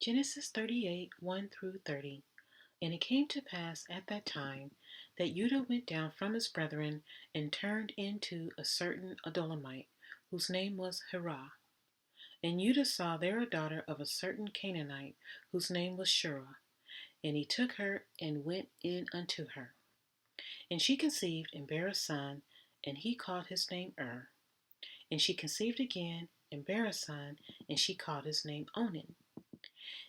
Genesis 38, 1 through 30. And it came to pass at that time that Judah went down from his brethren and turned into a certain Adulamite, whose name was Hirah. And Judah saw there a daughter of a certain Canaanite, whose name was Shurah. And he took her and went in unto her. And she conceived and bare a son, and he called his name And she conceived again and bare a son, and she called his name Onan.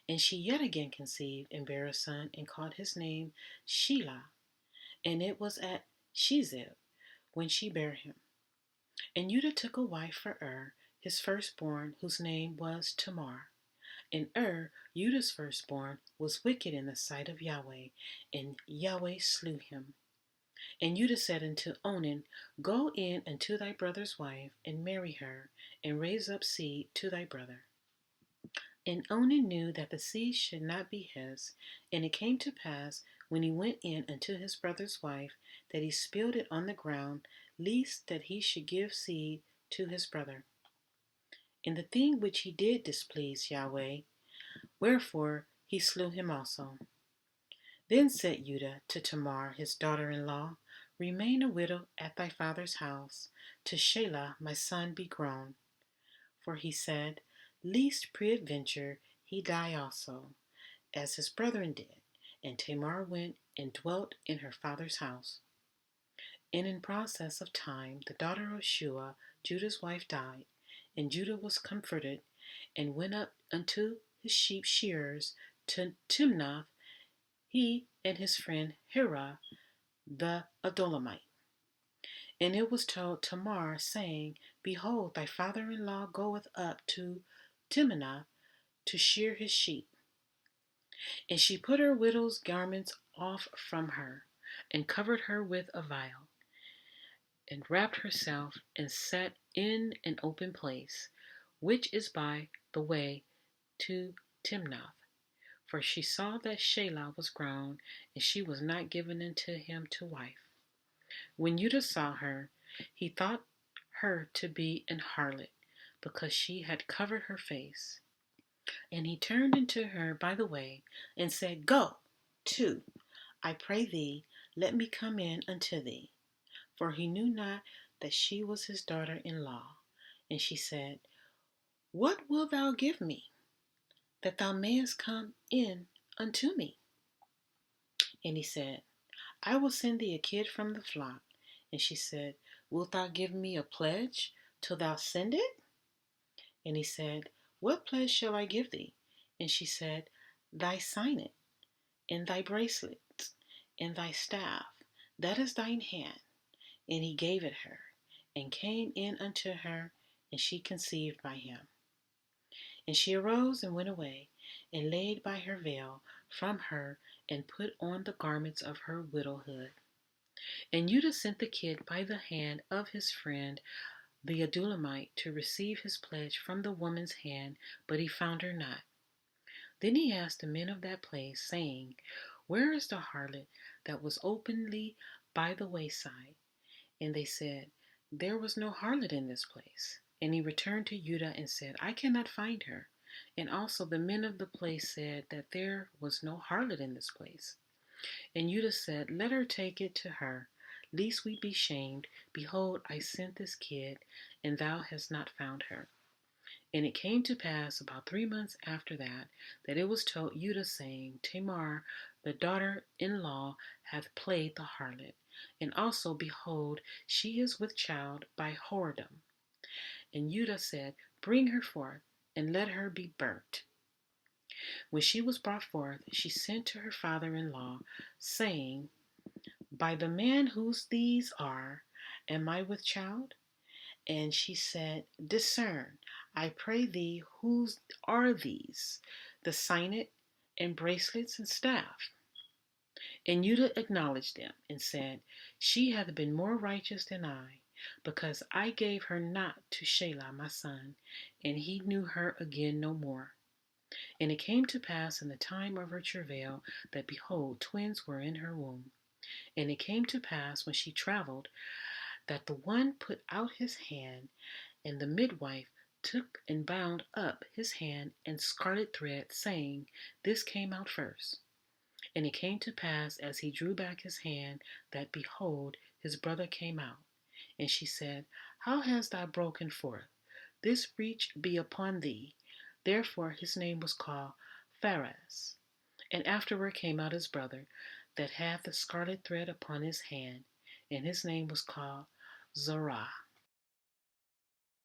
And she yet again conceived and bare a son, and called his name Shelah. And it was at Shezib when she bare him. And Judah took a wife for his firstborn, whose name was Tamar. And Judah's firstborn, was wicked in the sight of Yahweh, and Yahweh slew him. And Judah said unto Onan, Go in unto thy brother's wife, and marry her, and raise up seed to thy brother. And Onan knew that the seed should not be his. And it came to pass, when he went in unto his brother's wife, that he spilled it on the ground, lest that he should give seed to his brother. And the thing which he did displeased Yahweh, wherefore he slew him also. Then said Judah to Tamar his daughter-in-law, Remain a widow at thy father's house, till Shelah my son be grown. For he said, Lest peradventure he die also, as his brethren did. And Tamar went and dwelt in her father's house. And in process of time the daughter of Shua, Judah's wife, died, and Judah was comforted, and went up unto his sheep shearers to Timnath, he and his friend Hirah the Adulamite. And it was told Tamar, saying, Behold, thy father-in-law goeth up to Timnath to shear his sheep. And she put her widow's garments off from her, and covered her with a veil, and wrapped herself, and sat in an open place, which is by the way to Timnath. For she saw that Shelah was grown, and she was not given unto him to wife. When Judah saw her, he thought her to be an harlot, because she had covered her face. And he turned unto her by the way, and said, Go to, I pray thee, let me come in unto thee. For he knew not that she was his daughter-in-law. And she said, What wilt thou give me, that thou mayest come in unto me? And he said, I will send thee a kid from the flock. And she said, Wilt thou give me a pledge till thou send it? And he said, What pledge shall I give thee? And she said, Thy signet, and thy bracelets, and thy staff, that is thine hand. And he gave it her, and came in unto her, and she conceived by him. And she arose and went away, and laid by her veil from her, and put on the garments of her widowhood. And Judah sent the kid by the hand of his friend the Adulamite to receive his pledge from the woman's hand, but he found her not. Then he asked the men of that place, saying, Where is the harlot that was openly by the wayside? And they said, There was no harlot in this place. And he returned to Judah and said, I cannot find her. And also the men of the place said that there was no harlot in this place. And Judah said, Let her take it to her, lest we be shamed. Behold, I sent this kid, and thou hast not found her. And it came to pass about 3 months after that, that it was told Judah, saying, Tamar, the daughter-in-law, hath played the harlot. And also, behold, she is with child by whoredom. And Judah said, Bring her forth, and let her be burnt. When she was brought forth, she sent to her father-in-law, saying, By the man whose these are, am I with child? And she said, Discern, I pray thee, whose are these, the signet, and bracelets, and staff? And Judah acknowledged them, and said, She hath been more righteous than I, because I gave her not to Shelah my son, and he knew her again no more. And it came to pass in the time of her travail, that, behold, twins were in her womb. And it came to pass, when she traveled, that the one put out his hand, and the midwife took and bound up his hand in scarlet thread, saying, This came out first. And it came to pass, as he drew back his hand, that, behold, his brother came out. And she said, How hast thou broken forth? This breach be upon thee. Therefore his name was called prowess. And afterward came out his brother, that had the scarlet thread upon his hand, and his name was called Zorah.